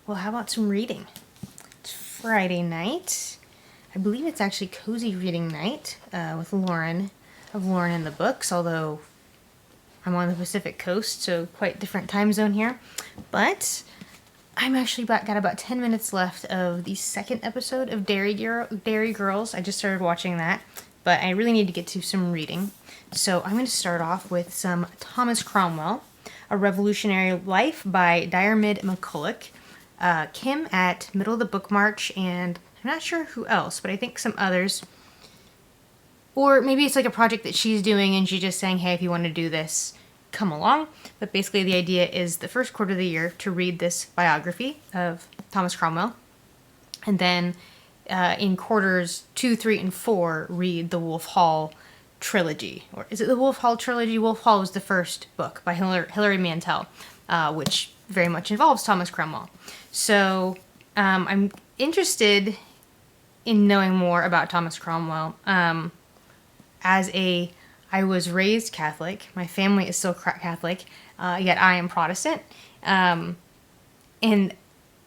Well, how about some reading? It's Friday night. I believe it's actually cozy reading night with Lauren of Lauren and the Books, although I'm on the Pacific Coast, so quite different time zone here. But I'm actually got about 10 minutes left of the second episode of Dairy Girls. I just started watching that, but I really need to get to some reading. So I'm going to start off with some Thomas Cromwell, A Revolutionary Life by Diarmid MacCulloch. Kim at Middle of the Book March, and I'm not sure who else, but I think some others. Or maybe it's like a project that she's doing and she's just saying, hey, if you want to do this, come along. But basically the idea is the first quarter of the year to read this biography of Thomas Cromwell. And then in quarters 2, 3, and 4, read the Wolf Hall trilogy. Or is it the Wolf Hall trilogy? Wolf Hall was the first book by Hilary Mantel, which very much involves Thomas Cromwell. So I'm interested in knowing more about Thomas Cromwell. I was raised Catholic. My family is still Catholic, yet I am Protestant. And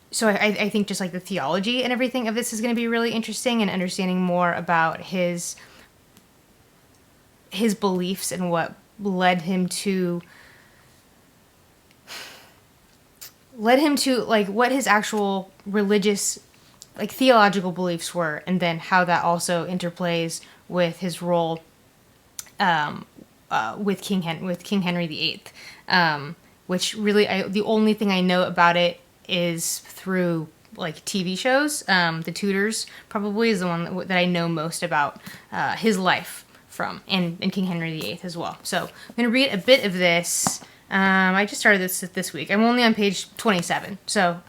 so I think just like the theology and everything of this is going to be really interesting, and understanding more about his beliefs and what led him to like what his actual religious, like theological beliefs were, and then how that also interplays with his role with King Henry VIII, which really the only thing I know about it is through like TV shows. The Tudors probably is the one that I know most about his life from, and King Henry VIII as well. So I'm going to read a bit of this. I just started this week. I'm only on page 27, so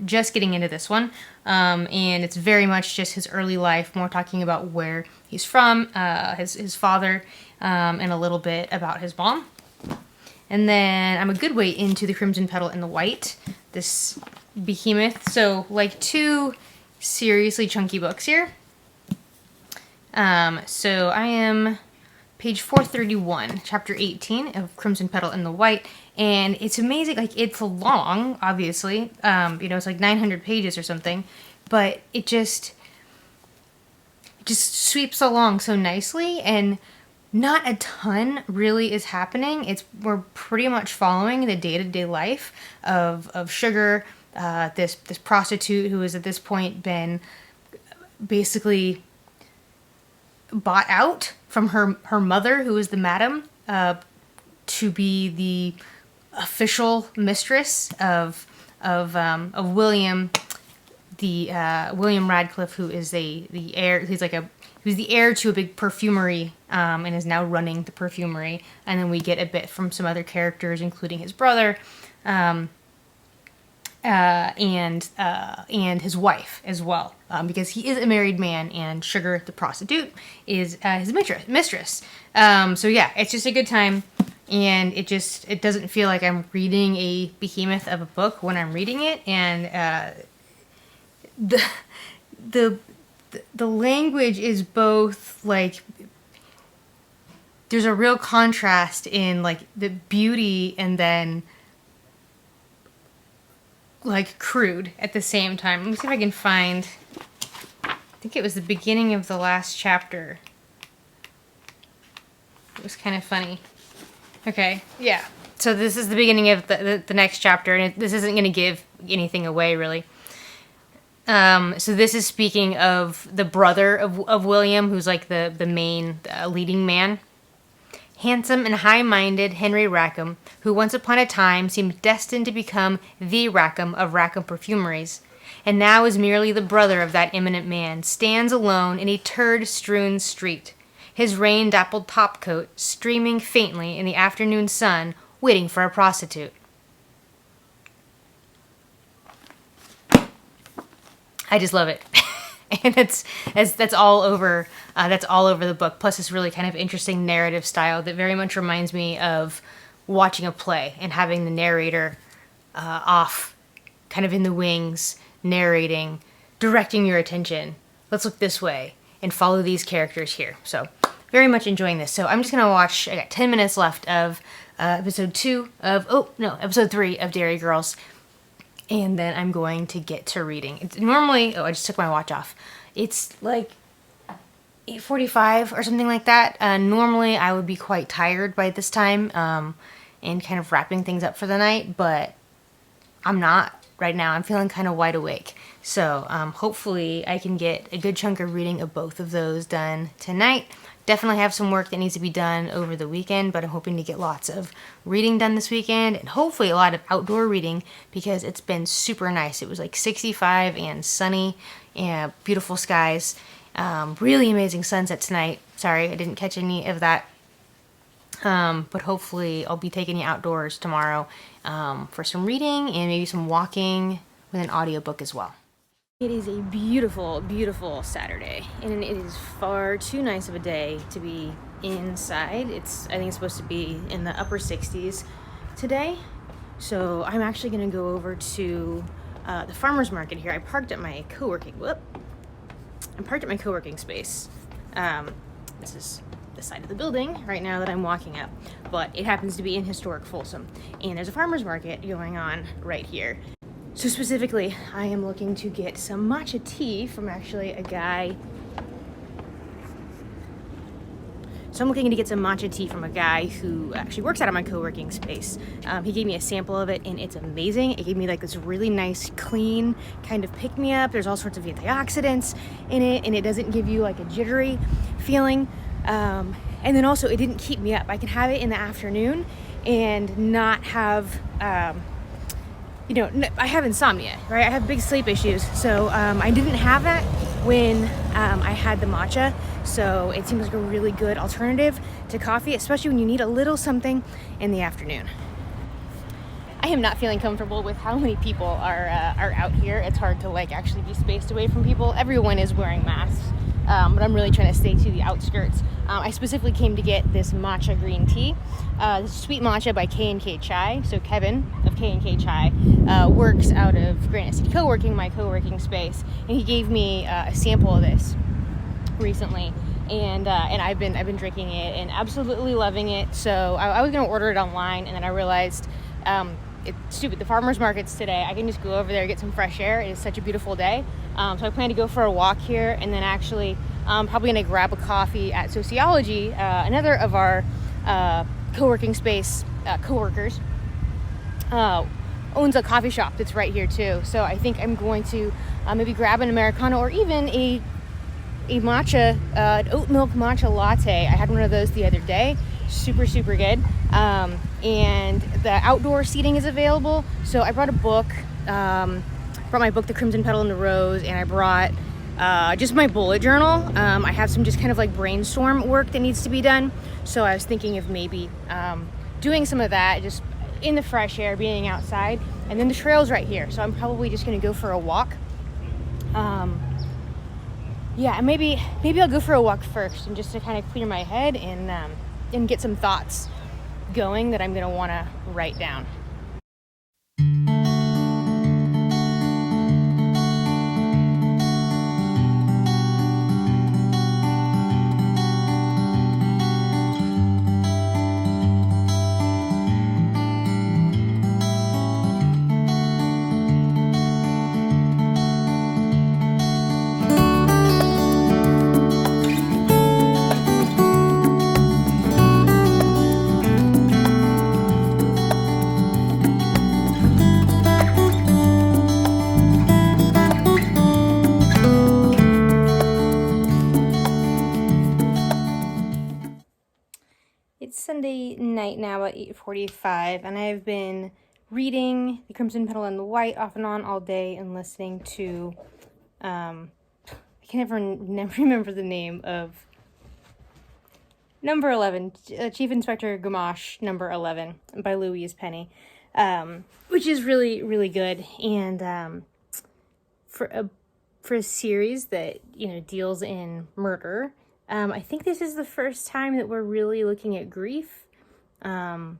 just getting into this one. And it's very much just his early life, more talking about where he's from, his father, and a little bit about his mom. And then I'm a good way into the Crimson Petal and the White, this behemoth. So like 2 seriously chunky books here. So I am page 431, chapter 18 of Crimson Petal and the White, and it's amazing. Like, it's long, obviously. It's like 900 pages or something, but it just sweeps along so nicely, and not a ton really is happening. We're pretty much following the day-to-day life of Sugar, this prostitute who has at this point been basically bought out from her mother, who is the madam, to be the official mistress of William, William Radcliffe, who is the heir. Who's the heir to a big perfumery, and is now running the perfumery. And then we get a bit from some other characters, including his brother, and his wife as well, because he is a married man, and Sugar, the prostitute, is his mistress. So yeah, it's just a good time, and it doesn't feel like I'm reading a behemoth of a book when I'm reading it, and the language is both like, there's a real contrast in like the beauty and then like crude at the same time. Let me see if I can find, I think it was the beginning of the last chapter. It was kind of funny. Okay, yeah. So this is the beginning of the next chapter, and this isn't going to give anything away, really. So this is speaking of the brother of William, who's like the main leading man. Handsome and high-minded Henry Rackham, who once upon a time seemed destined to become the Rackham of Rackham Perfumeries, and now is merely the brother of that eminent man, stands alone in a turd-strewn street, his rain-dappled topcoat streaming faintly in the afternoon sun, waiting for a prostitute. I just love it. And that's all over the book. Plus this really kind of interesting narrative style that very much reminds me of watching a play and having the narrator off, kind of in the wings, narrating, directing your attention. Let's look this way and follow these characters here. So very much enjoying this. So I'm just gonna watch. I got 10 minutes left of episode 3 of Dairy Girls. and then I'm going to get to reading. It's normally, I just took my watch off. It's like 8:45 or something like that. Normally I would be quite tired by this time, and kind of wrapping things up for the night, but I'm not right now. I'm feeling kind of wide awake. So hopefully I can get a good chunk of reading of both of those done tonight. Definitely have some work that needs to be done over the weekend, but I'm hoping to get lots of reading done this weekend, and hopefully a lot of outdoor reading, because it's been super nice. It was like 65 and sunny and beautiful skies. Really amazing sunset tonight. Sorry, I didn't catch any of that. But hopefully I'll be taking you outdoors tomorrow for some reading and maybe some walking with an audiobook as well. It is a beautiful, beautiful Saturday, and it is far too nice of a day to be inside. I think it's supposed to be in the upper 60s today. So I'm actually going to go over to the farmer's market here. I parked at my co-working space. This is the side of the building right now that I'm walking up, but it happens to be in historic Folsom, and there's a farmer's market going on right here. So specifically, I am looking to get some matcha tea from actually a guy. So I'm looking to get some matcha tea from a guy who actually works out of my co-working space. He gave me a sample of it, and it's amazing. It gave me like this really nice, clean kind of pick-me-up. There's all sorts of antioxidants in it, and it doesn't give you like a jittery feeling. And then also, it didn't keep me up. I can have it in the afternoon and not have, I have insomnia, right? I have big sleep issues. So I didn't have that when I had the matcha. So it seems like a really good alternative to coffee, especially when you need a little something in the afternoon. I am not feeling comfortable with how many people are out here. It's hard to actually be spaced away from people. Everyone is wearing masks, but I'm really trying to stay to the outskirts. I specifically came to get this matcha green tea. This is sweet matcha by K&K Chai. So Kevin of K&K Chai works out of Granite City Co-working, my co-working space, and he gave me a sample of this recently, and I've been drinking it and absolutely loving it. So I was gonna order it online, and then I realized it's stupid. The farmers market's today. I can just go over there and get some fresh air. It is such a beautiful day. So I plan to go for a walk here, and then actually probably gonna grab a coffee at Sociology. Another of our co-working space co-workers owns a coffee shop that's right here too. So I think I'm going to maybe grab an Americano or even a matcha, oat milk matcha latte. I had one of those the other day. Super, super good. And the outdoor seating is available. So I brought a book, brought my book, The Crimson Petal and the Rose, and I brought just my bullet journal. I have some just kind of brainstorm work that needs to be done. So I was thinking of maybe doing some of that just in the fresh air, being outside. And then the trail's right here. So I'm probably just going to go for a walk. Yeah, maybe I'll go for a walk first, and just to kind of clear my head and get some thoughts going that I'm going to want to write down. Sunday night now at 8:45, and I've been reading The Crimson Petal and the White off and on all day, and listening to I can never remember the name of number 11, Chief Inspector Gamache number 11 by Louise Penny, which is really, really good. And for a series that deals in murder, I think this is the first time that we're really looking at grief. And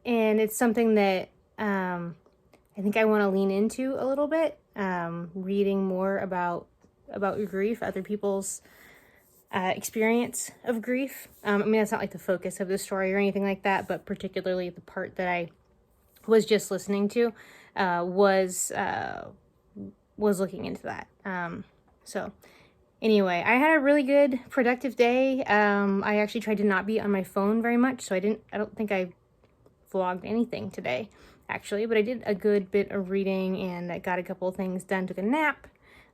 it's something that I think I want to lean into a little bit, reading more about grief, other people's experience of grief. I mean, that's not the focus of the story or anything like that, but particularly the part that I was just listening to, was looking into that. So anyway, I had a really good, productive day. I actually tried to not be on my phone very much, so I don't think I vlogged anything today, actually, but I did a good bit of reading, and I got a couple of things done, took a nap,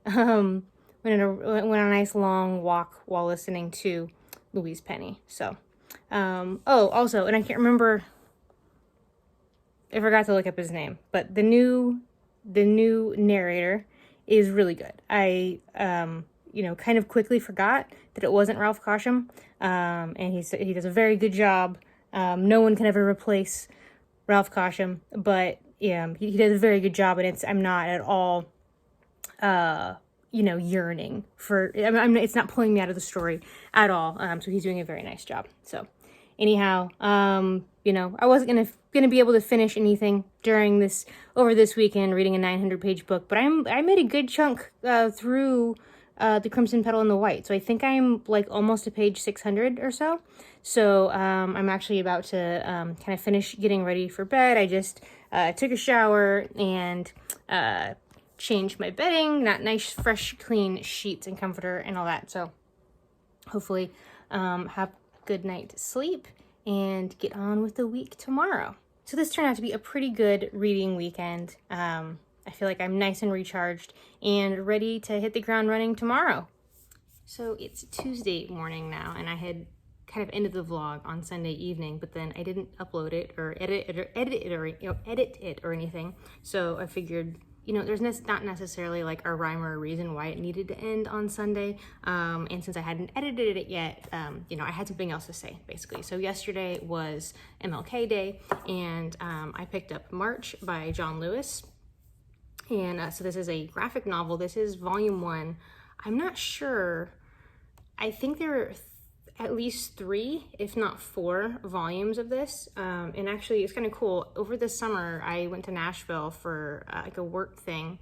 went on a nice long walk while listening to Louise Penny. So, also, and I can't remember, I forgot to look up his name, but the new narrator is really good. I, kind of quickly forgot that it wasn't Ralph Cosham, and he does a very good job. No one can ever replace Ralph Cosham, but yeah, he does a very good job, and I'm not at all, yearning for, it's not pulling me out of the story at all. So he's doing a very nice job. So anyhow, I wasn't gonna be able to finish anything over this weekend reading a 900-page book, but I made a good chunk through the Crimson Petal and the White. So I think I'm like almost to page 600 or so. So I'm actually about to kind of finish getting ready for bed. I just took a shower and changed my bedding, got nice, fresh, clean sheets and comforter and all that. So hopefully have a good night's sleep and get on with the week tomorrow. So this turned out to be a pretty good reading weekend. I feel like I'm nice and recharged and ready to hit the ground running tomorrow. So it's Tuesday morning now, and I had kind of ended the vlog on Sunday evening, but then I didn't upload it or edit it or anything. So I figured, there's not necessarily like a rhyme or a reason why it needed to end on Sunday. And since I hadn't edited it yet, I had something else to say, basically. So yesterday was MLK Day, and I picked up March by John Lewis. And so this is a graphic novel. This is volume 1. I'm not sure. I think there are at least 3, if not 4 volumes of this. And actually, it's kind of cool. Over the summer, I went to Nashville for like a work thing,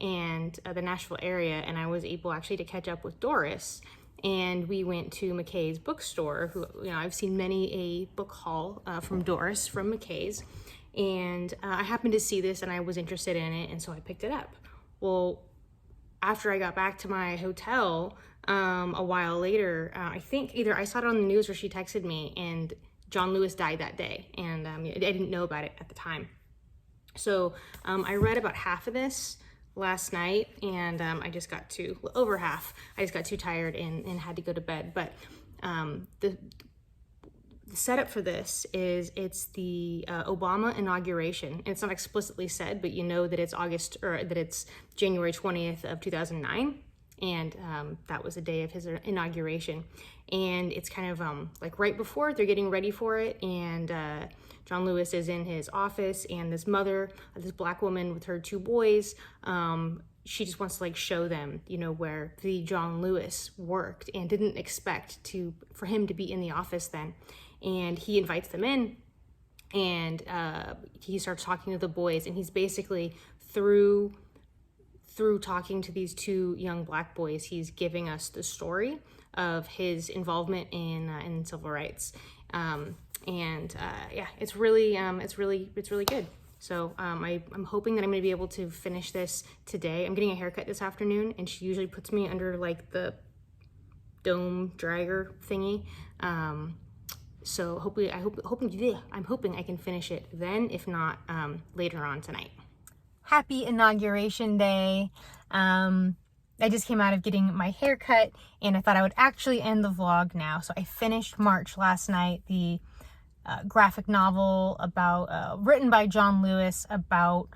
and the Nashville area, and I was able actually to catch up with Doris. And we went to McKay's bookstore, who, I've seen many a book haul from Doris from McKay's. And I happened to see this and I was interested in it, and so I picked it up. Well, after I got back to my hotel a while later, I think either I saw it on the news or she texted me, and John Lewis died that day, and I didn't know about it at the time. So I read about half of this last night, and I just got over half. I just got too tired and had to go to bed. But the setup for this is it's the Obama inauguration. It's not explicitly said, but that it's January 20th of 2009, and that was the day of his inauguration. And it's kind of like right before they're getting ready for it, and John Lewis is in his office, and this mother, this black woman with her 2 boys, she just wants to like show them, where the John Lewis worked, and didn't expect for him to be in the office then. And he invites them in, and he starts talking to the boys, and he's basically through talking to these 2 young black boys, he's giving us the story of his involvement in civil rights. It's really good. So I'm hoping that I'm going to be able to finish this today. I'm getting a haircut this afternoon, and she usually puts me under like the dome dryer thingy. So hopefully, I'm hoping I can finish it then, if not later on tonight. Happy Inauguration Day. I just came out of getting my hair cut, and I thought I would actually end the vlog now. So I finished March last night, the graphic novel about written by John Lewis about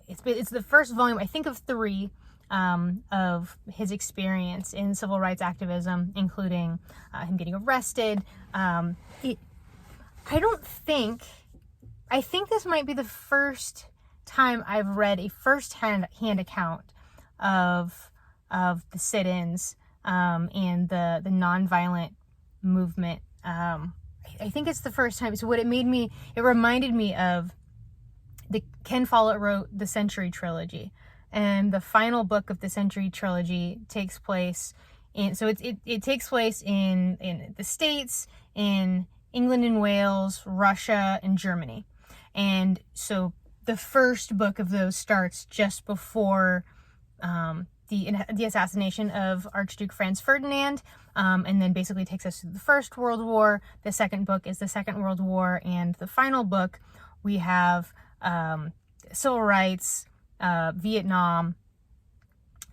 it's the first volume, I think, of 3 of his experience in civil rights activism, including him getting arrested. I think this might be the first time I've read a first-hand account of the sit-ins and the nonviolent movement. I think it's the first time. So it reminded me of Ken Follett wrote the Century Trilogy, and the final book of the Century Trilogy takes place it takes place in the States, in England and Wales, Russia, and Germany. And so the first book of those starts just before the assassination of Archduke Franz Ferdinand, and then basically takes us to the First World War. The second book is the Second World War, and the final book we have civil rights, Vietnam,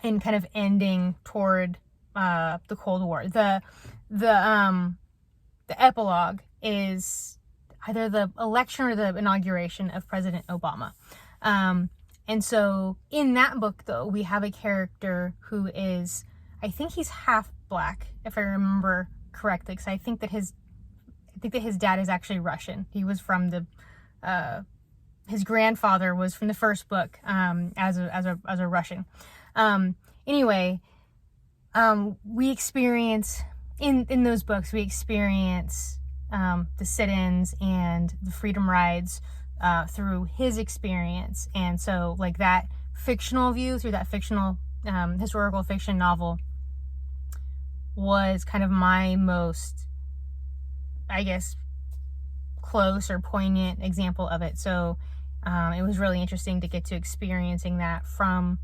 and kind of ending toward the Cold War. The epilogue is either the election or the inauguration of President Obama. And so in that book, though, we have a character who is, I think he's half black, if I remember correctly, because I think that his dad is actually Russian. He was from his grandfather was from the first book, as a Russian. Anyway, we experience in those books, we experience the sit-ins and the freedom rides through his experience. And so like that fictional view through that fictional historical fiction novel was kind of my most, I guess, close or poignant example of it. So it was really interesting to get to experiencing that from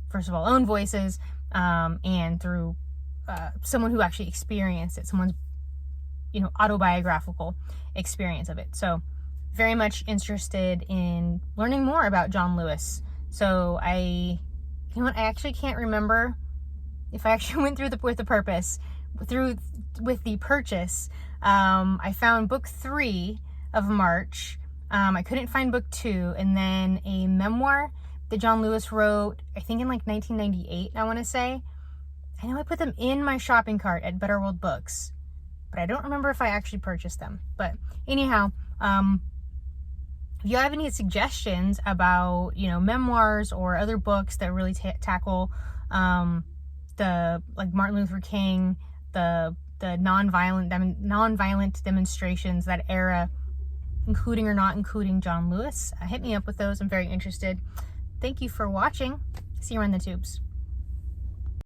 first of all, own voices, and through someone who actually experienced it, someone's, autobiographical experience of it. So very much interested in learning more about John Lewis. So I actually can't remember if I actually went through with the purpose, with the purchase. I found book 3 of March. I couldn't find book 2, and then a memoir that John Lewis wrote, I think in like 1998, I want to say. I know I put them in my shopping cart at Better World Books, but I don't remember if I actually purchased them. But anyhow, if you have any suggestions about, memoirs or other books that really tackle like Martin Luther King, the nonviolent demonstrations, that era, including or not including John Lewis, hit me up with those. I'm very interested. Thank you for watching. See you around the tubes.